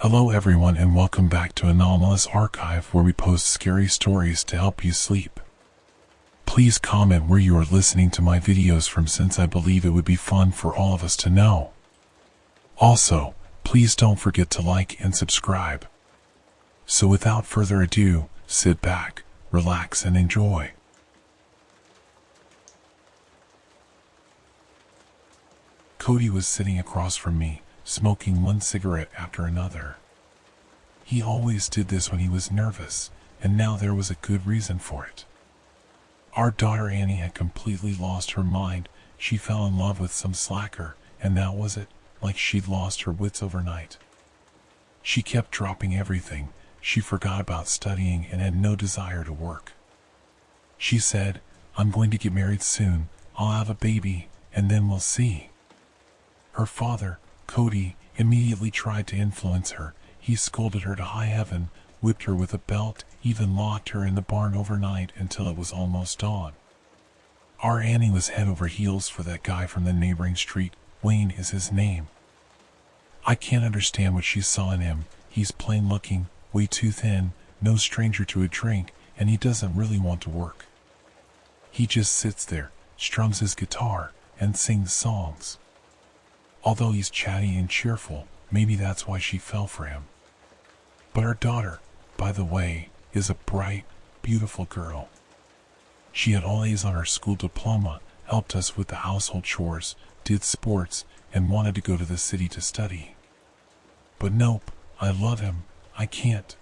Hello everyone and welcome back to Anomalous Archive, where we post scary stories to help you sleep. Please comment where you are listening to my videos from, since I believe it would be fun for all of us to know. Also, please don't forget to like and subscribe. So without further ado, sit back, relax and enjoy. Cody was sitting across from me, smoking one cigarette after another. He always did this when he was nervous, and now there was a good reason for it. Our daughter Annie had completely lost her mind. She fell in love with some slacker, and that was it, like she'd lost her wits overnight. She kept dropping everything. She forgot about studying and had no desire to work. She said, "I'm going to get married soon, I'll have a baby, and then we'll see." Her father, Cody, immediately tried to influence her. He scolded her to high heaven, whipped her with a belt, even locked her in the barn overnight until it was almost dawn. Our Annie was head over heels for that guy from the neighboring street. Wayne is his name. I can't understand what she saw in him. He's plain looking, way too thin, no stranger to a drink, and he doesn't really want to work. He just sits there, strums his guitar, and sings songs. Although he's chatty and cheerful, maybe that's why she fell for him. But our daughter, by the way, is a bright, beautiful girl. She had all A's on her school diploma, helped us with the household chores, did sports, and wanted to go to the city to study. But nope, I love him, I can't.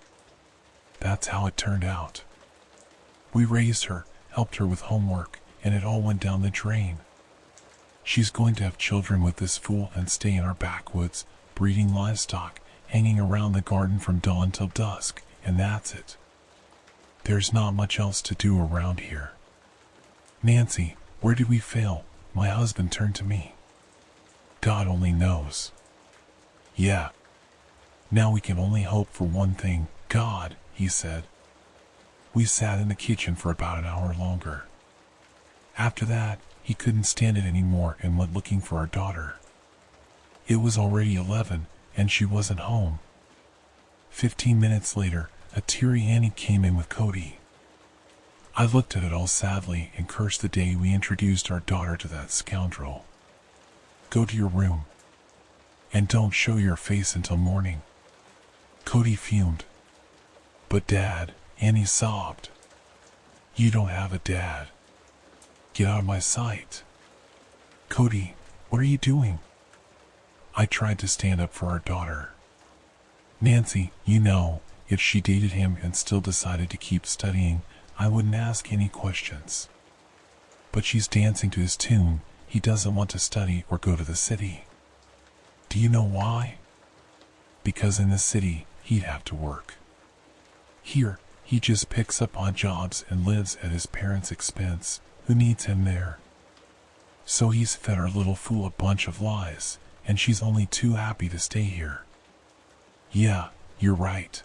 That's how it turned out. We raised her, helped her with homework, and it all went down the drain. She's going to have children with this fool and stay in our backwoods, breeding livestock, hanging around the garden from dawn till dusk, and that's it. There's not much else to do around here. Nancy, where did we fail? My husband turned to me. God only knows. Yeah. Now we can only hope for one thing, God, he said. We sat in the kitchen for about an hour longer. After that, he couldn't stand it anymore and went looking for our daughter. It was already 11, and she wasn't home. 15 minutes later, a teary Annie came in with Cody. I looked at it all sadly and cursed the day we introduced our daughter to that scoundrel. Go to your room. And don't show your face until morning. Cody fumed. But Dad, Annie sobbed. You don't have a dad. Get out of my sight. Cody, what are you doing? I tried to stand up for our daughter. Nancy, you know, if she dated him and still decided to keep studying, I wouldn't ask any questions. But she's dancing to his tune. He doesn't want to study or go to the city. Do you know why? Because in the city, he'd have to work. Here, he just picks up odd jobs and lives at his parents' expense. Who needs him there? So he's fed our little fool a bunch of lies, and she's only too happy to stay here. Yeah, you're right.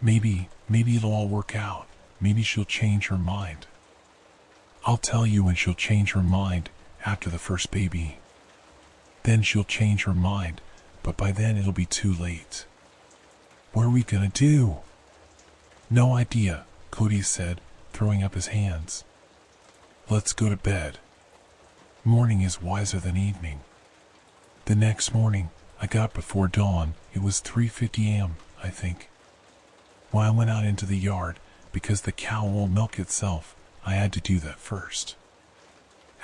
Maybe it'll all work out. Maybe she'll change her mind. I'll tell you when she'll change her mind, after the first baby. Then she'll change her mind, but by then it'll be too late. What are we gonna do? No idea, Cody said, throwing up his hands. Let's go to bed. Morning is wiser than evening. The next morning, I got up before dawn. It was 3:50 a.m., I think. When I went out into the yard, because the cow won't milk itself, I had to do that first.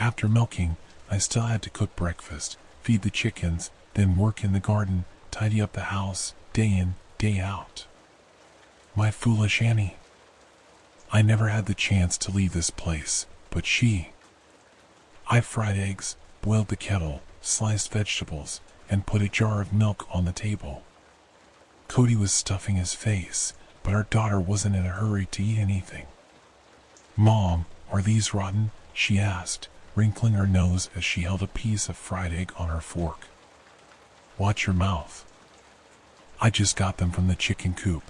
After milking, I still had to cook breakfast, feed the chickens, then work in the garden, tidy up the house, day in, day out. My foolish Annie. I never had the chance to leave this place. But I fried eggs, boiled the kettle, sliced vegetables, and put a jar of milk on the table. Cody was stuffing his face, but our daughter wasn't in a hurry to eat anything. Mom, are these rotten? She asked, wrinkling her nose as she held a piece of fried egg on her fork. Watch your mouth. I just got them from the chicken coop.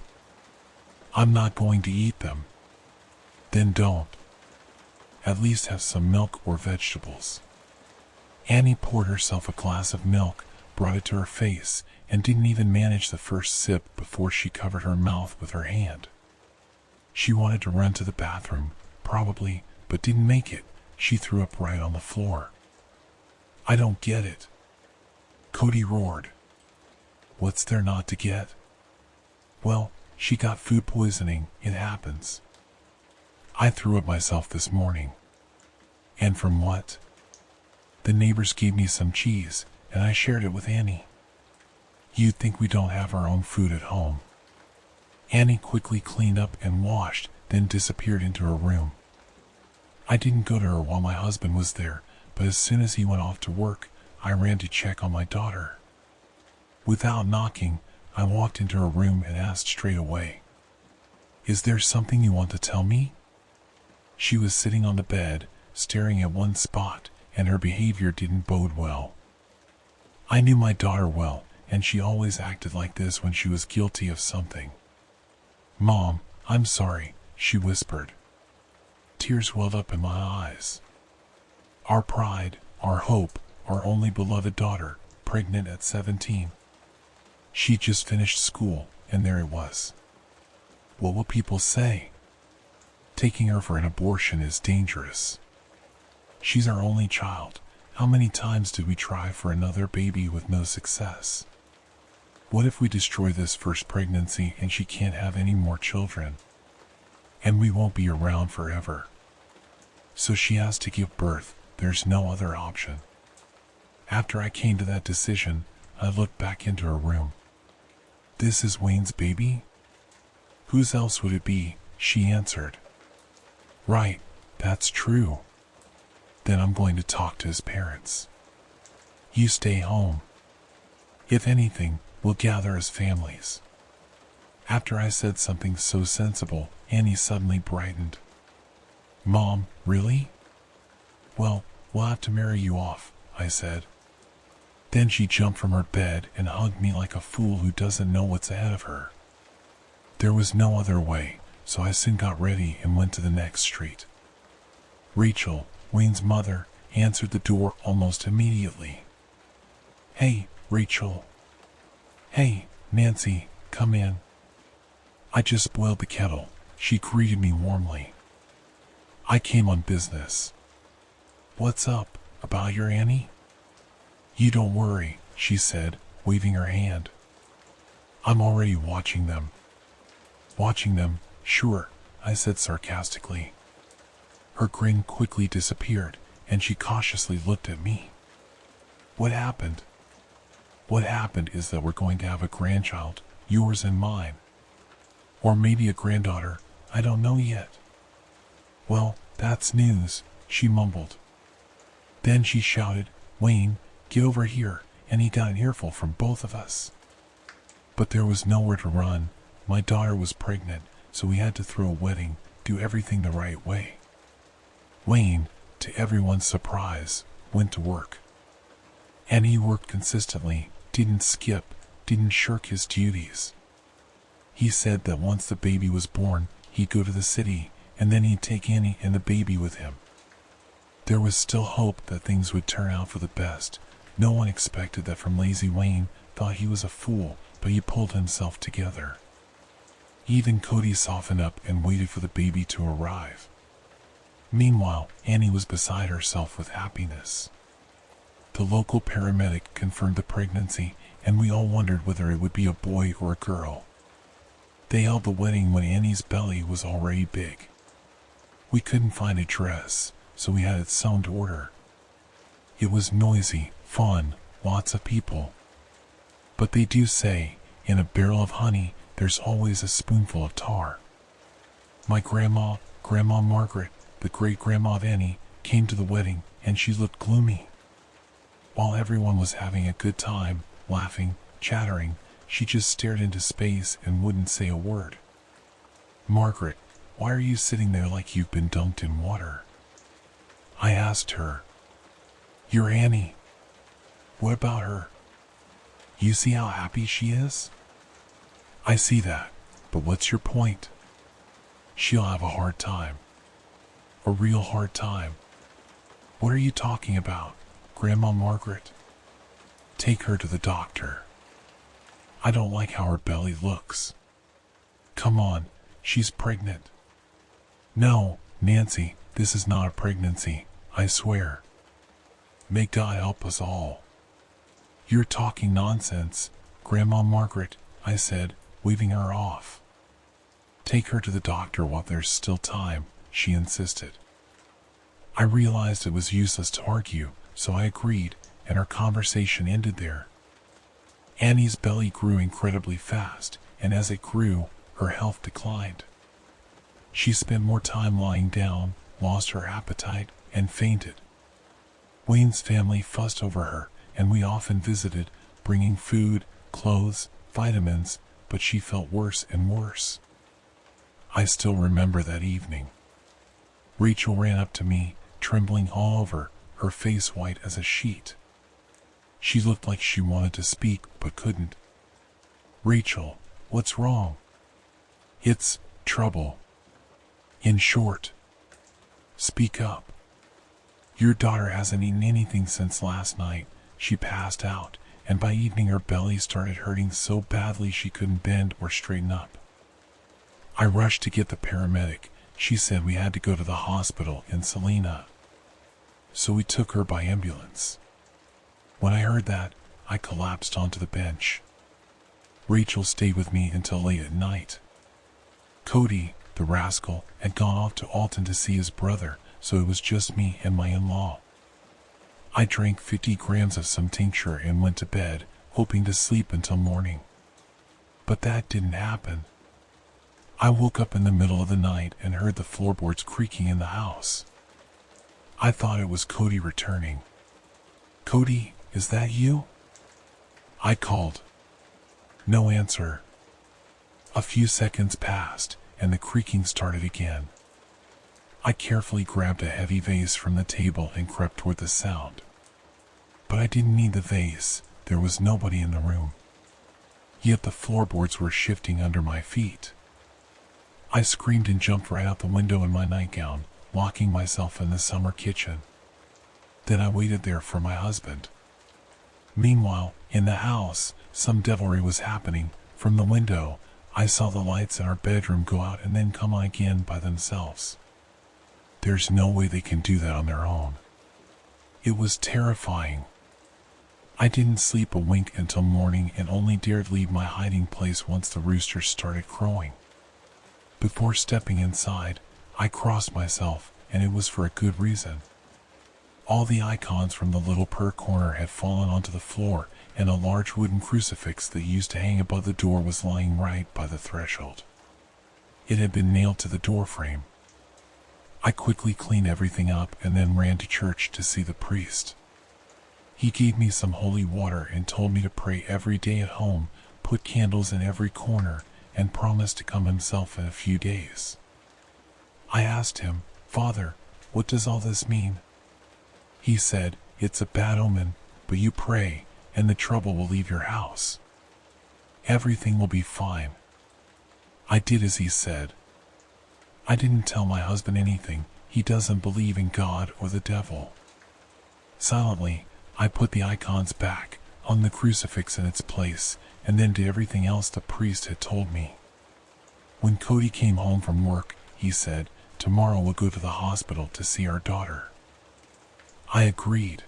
I'm not going to eat them. Then don't. At least have some milk or vegetables. Annie poured herself a glass of milk, brought it to her face, and didn't even manage the first sip before she covered her mouth with her hand. She wanted to run to the bathroom, probably, but didn't make it. She threw up right on the floor. "I don't get it," Cody roared. "What's there not to get?" "Well, she got food poisoning. It happens. I threw up myself this morning." "And from what?" "The neighbors gave me some cheese, and I shared it with Annie." "You'd think we don't have our own food at home." Annie quickly cleaned up and washed, then disappeared into her room. I didn't go to her while my husband was there, but as soon as he went off to work, I ran to check on my daughter. Without knocking, I walked into her room and asked straight away, "Is there something you want to tell me?" She was sitting on the bed, staring at one spot, and her behavior didn't bode well. I knew my daughter well, and she always acted like this when she was guilty of something. "Mom, I'm sorry," she whispered. Tears welled up in my eyes. Our pride, our hope, our only beloved daughter, pregnant at 17. She just finished school, and there it was. What will people say? Taking her for an abortion is dangerous. She's our only child. How many times did we try for another baby with no success? What if we destroy this first pregnancy and she can't have any more children? And we won't be around forever. So she has to give birth. There's no other option. After I came to that decision, I looked back into her room. "This is Wayne's baby?" "Whose else would it be?" she answered. "Right, that's true. Then I'm going to talk to his parents. You stay home. If anything, we'll gather as families." After I said something so sensible, Annie suddenly brightened. "Mom, really?" "Well, we'll have to marry you off," I said. Then she jumped from her bed and hugged me like a fool who doesn't know what's ahead of her. There was no other way, so I soon got ready and went to the next street. Rachel, Wayne's mother, answered the door almost immediately. "Hey, Rachel." "Hey, Nancy, come in." "I just boiled the kettle," she greeted me warmly. "I came on business." "What's up, about your Annie?" "You don't worry," she said, waving her hand. "I'm already watching them." "Watching them, sure," I said sarcastically. Her grin quickly disappeared, and she cautiously looked at me. "What happened?" "What happened is that we're going to have a grandchild, yours and mine. Or maybe a granddaughter, I don't know yet." "Well, that's news," she mumbled. Then she shouted, "Wayne, get over here," and he got an earful from both of us. But there was nowhere to run. My daughter was pregnant, so we had to throw a wedding, do everything the right way. Wayne, to everyone's surprise, went to work. And he worked consistently, didn't skip, didn't shirk his duties. He said that once the baby was born, he'd go to the city, and then he'd take Annie and the baby with him. There was still hope that things would turn out for the best. No one expected that from lazy Wayne, thought he was a fool, but he pulled himself together. Even Cody softened up and waited for the baby to arrive. Meanwhile, Annie was beside herself with happiness. The local paramedic confirmed the pregnancy, and we all wondered whether it would be a boy or a girl. They held the wedding when Annie's belly was already big. We couldn't find a dress, so we had it sewn to order. It was noisy, fun, lots of people. But they do say, in a barrel of honey, there's always a spoonful of tar. My Grandma Margaret, the great-grandma of Annie, came to the wedding, and she looked gloomy. While everyone was having a good time, laughing, chattering, she just stared into space and wouldn't say a word. "Margaret, why are you sitting there like you've been dunked in water?" I asked her. "You're Annie. What about her? You see how happy she is?" "I see that, but what's your point?" "She'll have a hard time. A real hard time." "What are you talking about, Grandma Margaret?" Take her to the doctor. I don't like how her belly looks. Come on, she's pregnant. No, Nancy, this is not a pregnancy, I swear. May God help us all. You're talking nonsense, Grandma Margaret, I said, waving her off. Take her to the doctor while there's still time, she insisted. I realized it was useless to argue, so I agreed, and our conversation ended there. Annie's belly grew incredibly fast, and as it grew, her health declined. She spent more time lying down, lost her appetite, and fainted. Wayne's family fussed over her, and we often visited, bringing food, clothes, vitamins, but she felt worse and worse. I still remember that evening. Rachel ran up to me, trembling all over, her face white as a sheet. She looked like she wanted to speak, but couldn't. Rachel, what's wrong? It's trouble. In short. Speak up. Your daughter hasn't eaten anything since last night. She passed out, and by evening her belly started hurting so badly she couldn't bend or straighten up. I rushed to get the paramedic. She said we had to go to the hospital in Salina. So we took her by ambulance. When I heard that, I collapsed onto the bench. Rachel stayed with me until late at night. Cody, the rascal, had gone off to Alton to see his brother, so it was just me and my in-law. I drank 50 grams of some tincture and went to bed, hoping to sleep until morning. But that didn't happen. I woke up in the middle of the night and heard the floorboards creaking in the house. I thought it was Cody returning. Cody, is that you? I called. No answer. A few seconds passed, and the creaking started again. I carefully grabbed a heavy vase from the table and crept toward the sound. But I didn't need the vase. There was nobody in the room. Yet the floorboards were shifting under my feet. I screamed and jumped right out the window in my nightgown, locking myself in the summer kitchen. Then I waited there for my husband. Meanwhile, in the house, some devilry was happening. From the window, I saw the lights in our bedroom go out and then come on again by themselves. There's no way they can do that on their own. It was terrifying. I didn't sleep a wink until morning and only dared leave my hiding place once the roosters started crowing. Before stepping inside, I crossed myself, and it was for a good reason. All the icons from the little prayer corner had fallen onto the floor, and a large wooden crucifix that used to hang above the door was lying right by the threshold. It had been nailed to the door frame. I quickly cleaned everything up and then ran to church to see the priest. He gave me some holy water and told me to pray every day at home, put candles in every corner, and promised to come himself in a few days. I asked him, "Father, what does all this mean?" He said, "It's a bad omen, but you pray, and the trouble will leave your house. Everything will be fine." I did as he said. I didn't tell my husband anything. He doesn't believe in God or the devil. Silently, I put the icons back, hung the crucifix in its place, and then did everything else the priest had told me. When Cody came home from work, he said, "Tomorrow we'll go to the hospital to see our daughter." I agreed.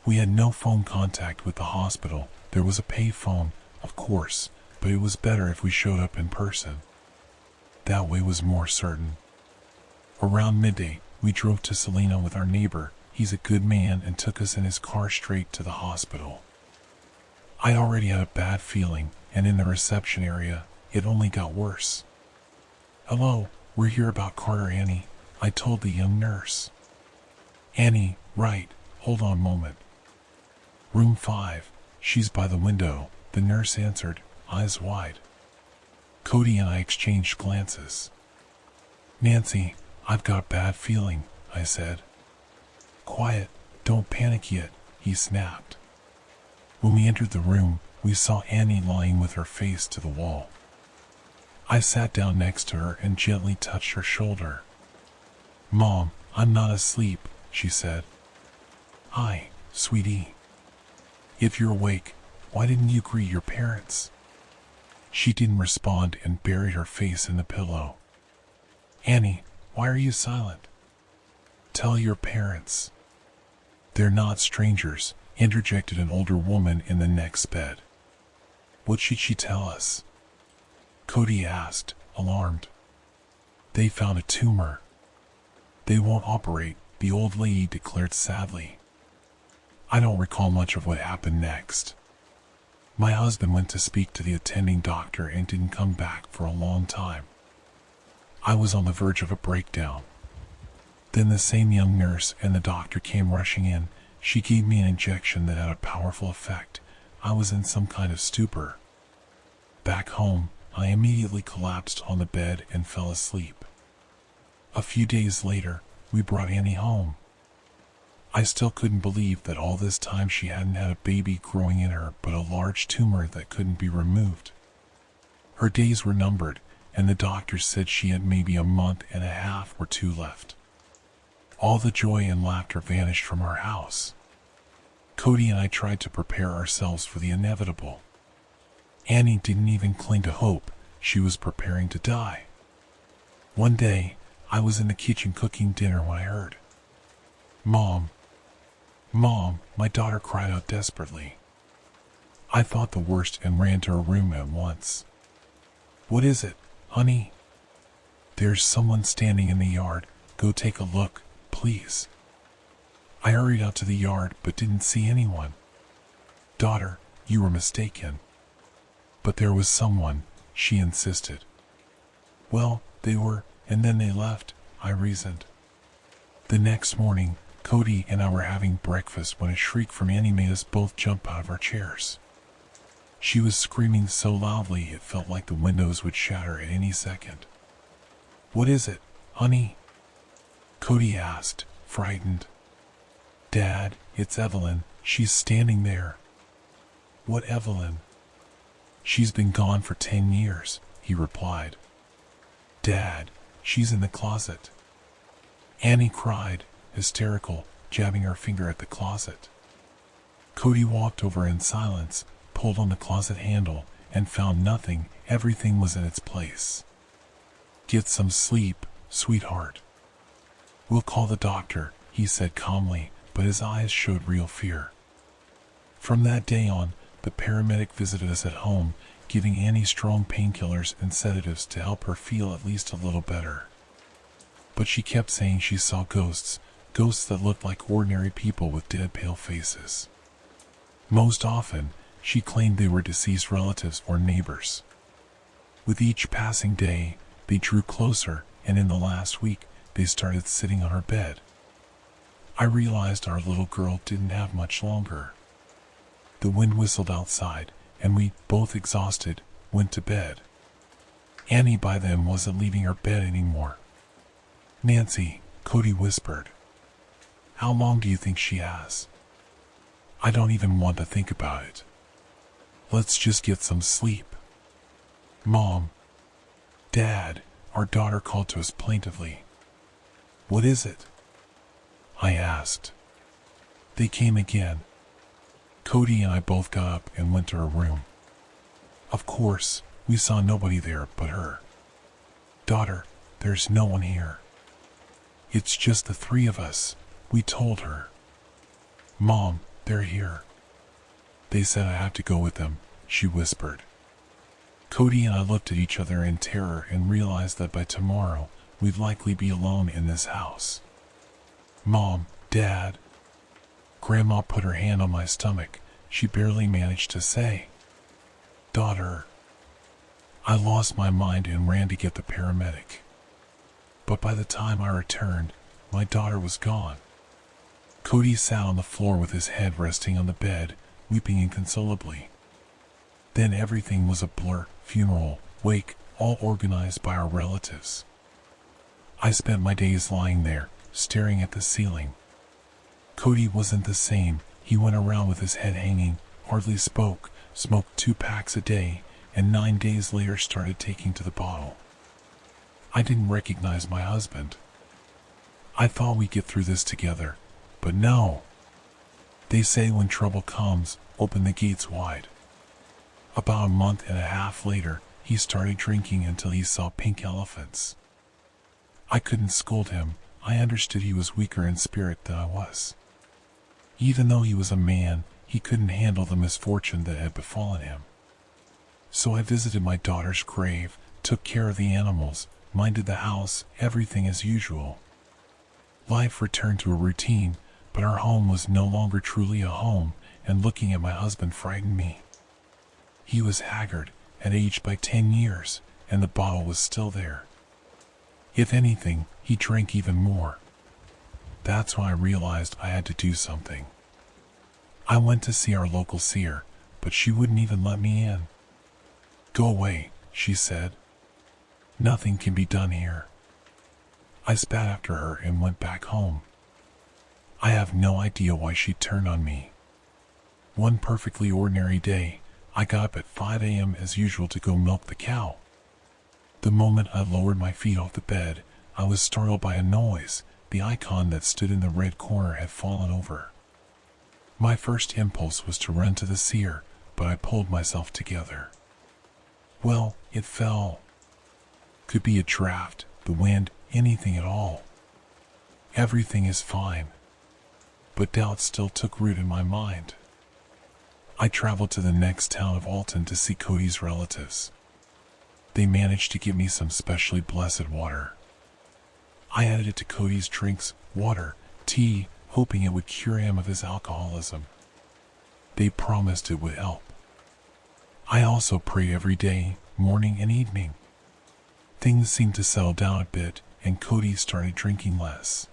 We had no phone contact with the hospital. There was a pay phone, of course, but it was better if we showed up in person. That way was more certain. Around midday, we drove to Salina with our neighbor. He's a good man and took us in his car straight to the hospital. I already had a bad feeling, and in the reception area, it only got worse. "Hello, we're here about Carter Annie," I told the young nurse. "Annie, right, hold on a moment. Room 5, she's by the window," the nurse answered, eyes wide. Cody and I exchanged glances. "Nancy, I've got a bad feeling," I said. "Quiet, don't panic yet," he snapped. When we entered the room, we saw Annie lying with her face to the wall. I sat down next to her and gently touched her shoulder. "Mom, I'm not asleep," she said. "Hi, sweetie." If you're awake, why didn't you greet your parents?" She didn't respond and buried her face in the pillow. "Annie, why are you silent? Tell your parents." "They're not strangers," interjected an older woman in the next bed. "What should she tell us?" Cody asked, alarmed. "They found a tumor. They won't operate," the old lady declared sadly. I don't recall much of what happened next. My husband went to speak to the attending doctor and didn't come back for a long time. I was on the verge of a breakdown. Then the same young nurse and the doctor came rushing in. She gave me an injection that had a powerful effect. I was in some kind of stupor. Back home, I immediately collapsed on the bed and fell asleep. A few days later, we brought Annie home. I still couldn't believe that all this time she hadn't had a baby growing in her, but a large tumor that couldn't be removed. Her days were numbered, and the doctors said she had maybe a month and a half or two left. All the joy and laughter vanished from our house. Cody and I tried to prepare ourselves for the inevitable. Annie didn't even cling to hope. She was preparing to die. One day, I was in the kitchen cooking dinner when I heard, "Mom! Mom!" My daughter cried out desperately. I thought the worst and ran to her room at once. "What is it, honey?" "There's someone standing in the yard. Go take a look, please." I hurried out to the yard but didn't see anyone. "Daughter, you were mistaken." "But there was someone," she insisted. "Well, they were, and then they left," I reasoned. The next morning, Cody and I were having breakfast when a shriek from Annie made us both jump out of our chairs. She was screaming so loudly it felt like the windows would shatter at any second. "What is it, honey?" Cody asked, frightened. "Dad, it's Evelyn. She's standing there." "What Evelyn?" "She's been gone for 10 years, he replied. "Dad, she's in the closet." Annie cried, hysterical, jabbing her finger at the closet. Cody walked over in silence, pulled on the closet handle, and found nothing. Everything was in its place. "Get some sleep, sweetheart. We'll call the doctor," he said calmly, but his eyes showed real fear. From that day on, the paramedic visited us at home, giving Annie strong painkillers and sedatives to help her feel at least a little better. But she kept saying she saw ghosts that looked like ordinary people with dead pale faces. Most often, she claimed they were deceased relatives or neighbors. With each passing day, they drew closer, and in the last week, they started sitting on her bed. I realized our little girl didn't have much longer. The wind whistled outside, and we, both exhausted, went to bed. Annie by then wasn't leaving her bed anymore. "Nancy," Cody whispered, "how long do you think she has?" "I don't even want to think about it. Let's just get some sleep." "Mom! Dad!" our daughter called to us plaintively. "What is it?" I asked. They came again. Cody and I both got up and went to her room. Of course, we saw nobody there but her. "Daughter, there's no one here. It's just the three of us," we told her. "Mom, they're here. They said I have to go with them," she whispered. Cody and I looked at each other in terror and realized that by tomorrow, we'd likely be alone in this house. "Mom, Dad." Grandma put her hand on my stomach. She barely managed to say, "Daughter." I lost my mind and ran to get the paramedic. But by the time I returned, my daughter was gone. Cody sat on the floor with his head resting on the bed, weeping inconsolably. Then everything was a blur: funeral, wake, all organized by our relatives. I spent my days lying there, staring at the ceiling. Cody wasn't the same. He went around with his head hanging, hardly spoke, smoked 2 packs a day, and 9 days later started taking to the bottle. I didn't recognize my husband. I thought we'd get through this together, but no. They say when trouble comes, opened the gates wide. About a month and a half later, he started drinking until he saw pink elephants. I couldn't scold him. I understood he was weaker in spirit than I was. Even though he was a man, he couldn't handle the misfortune that had befallen him. So I visited my daughter's grave, took care of the animals, minded the house, everything as usual. Life returned to a routine, but our home was no longer truly a home, and looking at my husband frightened me. He was haggard, had aged by 10 years, and the bottle was still there. If anything, he drank even more. That's when I realized I had to do something. I went to see our local seer, but she wouldn't even let me in. "Go away," she said. "Nothing can be done here." I spat after her and went back home. I have no idea why she turned on me. One perfectly ordinary day, I got up at 5 a.m. as usual to go milk the cow. The moment I lowered my feet off the bed, I was startled by a noise. The icon that stood in the red corner had fallen over. My first impulse was to run to the seer, but I pulled myself together. Well, it fell. Could be a draft, the wind, anything at all. Everything is fine. But doubt still took root in my mind. I traveled to the next town of Alton to see Cody's relatives. They managed to give me some specially blessed water. I added it to Cody's drinks, water, tea, hoping it would cure him of his alcoholism. They promised it would help. I also pray every day, morning and evening. Things seemed to settle down a bit, and Cody started drinking less.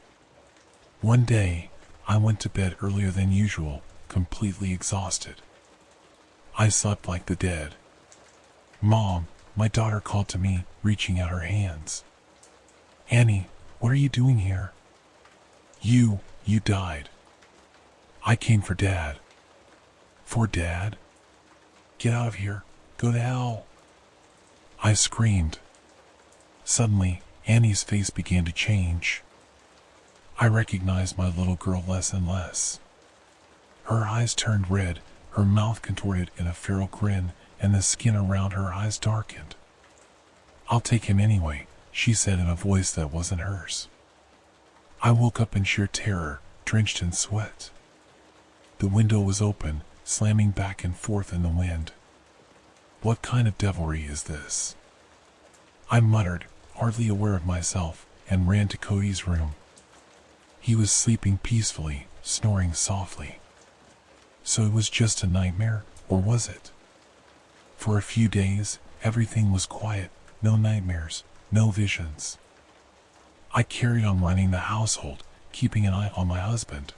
One day, I went to bed earlier than usual, completely exhausted. I slept like the dead. "Mom," my daughter called to me, reaching out her hands. "Annie, what are you doing here?" You died." "I came for Dad." "For Dad? Get out of here. Go to hell." I screamed. Suddenly, Annie's face began to change. I recognized my little girl less and less. Her eyes turned red, her mouth contorted in a feral grin, and the skin around her eyes darkened. "I'll take him anyway," she said in a voice that wasn't hers. I woke up in sheer terror, drenched in sweat. The window was open, slamming back and forth in the wind. What kind of devilry is this? I muttered, hardly aware of myself, and ran to Cody's room. He was sleeping peacefully, snoring softly. So it was just a nightmare, or was it? For a few days, everything was quiet, no nightmares, no visions. I carried on running the household, keeping an eye on my husband.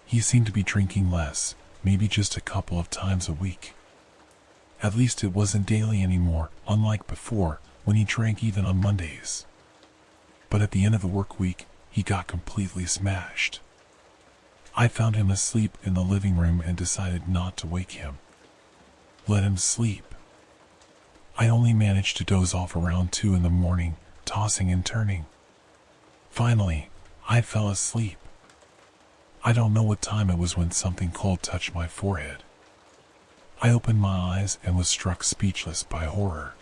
He seemed to be drinking less, maybe just a couple of times a week. At least it wasn't daily anymore, unlike before, when he drank even on Mondays. But at the end of the work week, he got completely smashed. I found him asleep in the living room and decided not to wake him. Let him sleep. I only managed to doze off around 2 in the morning, tossing and turning. Finally, I fell asleep. I don't know what time it was when something cold touched my forehead. I opened my eyes and was struck speechless by horror.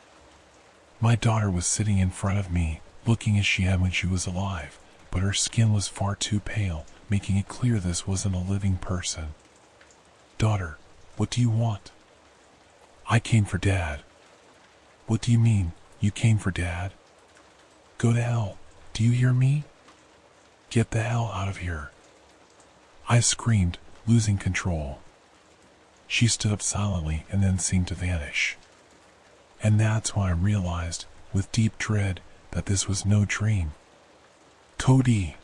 My daughter was sitting in front of me, looking as she had when she was alive, but her skin was far too pale, making it clear this wasn't a living person. "Daughter, what do you want?" "I came for Dad." "What do you mean, you came for Dad?" "Go to hell, do you hear me? Get the hell out of here." I screamed, losing control. She stood up silently and then seemed to vanish. And that's when I realized, with deep dread, that this was no dream. "Cody!"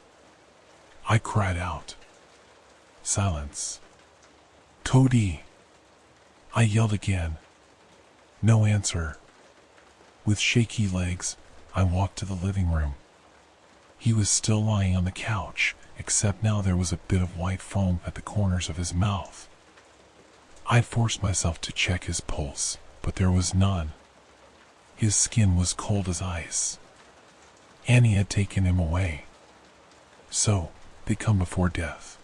I cried out. Silence. "Cody!" I yelled again. No answer. With shaky legs, I walked to the living room. He was still lying on the couch, except now there was a bit of white foam at the corners of his mouth. I forced myself to check his pulse, but there was none. His skin was cold as ice. Annie had taken him away. So, they come before death.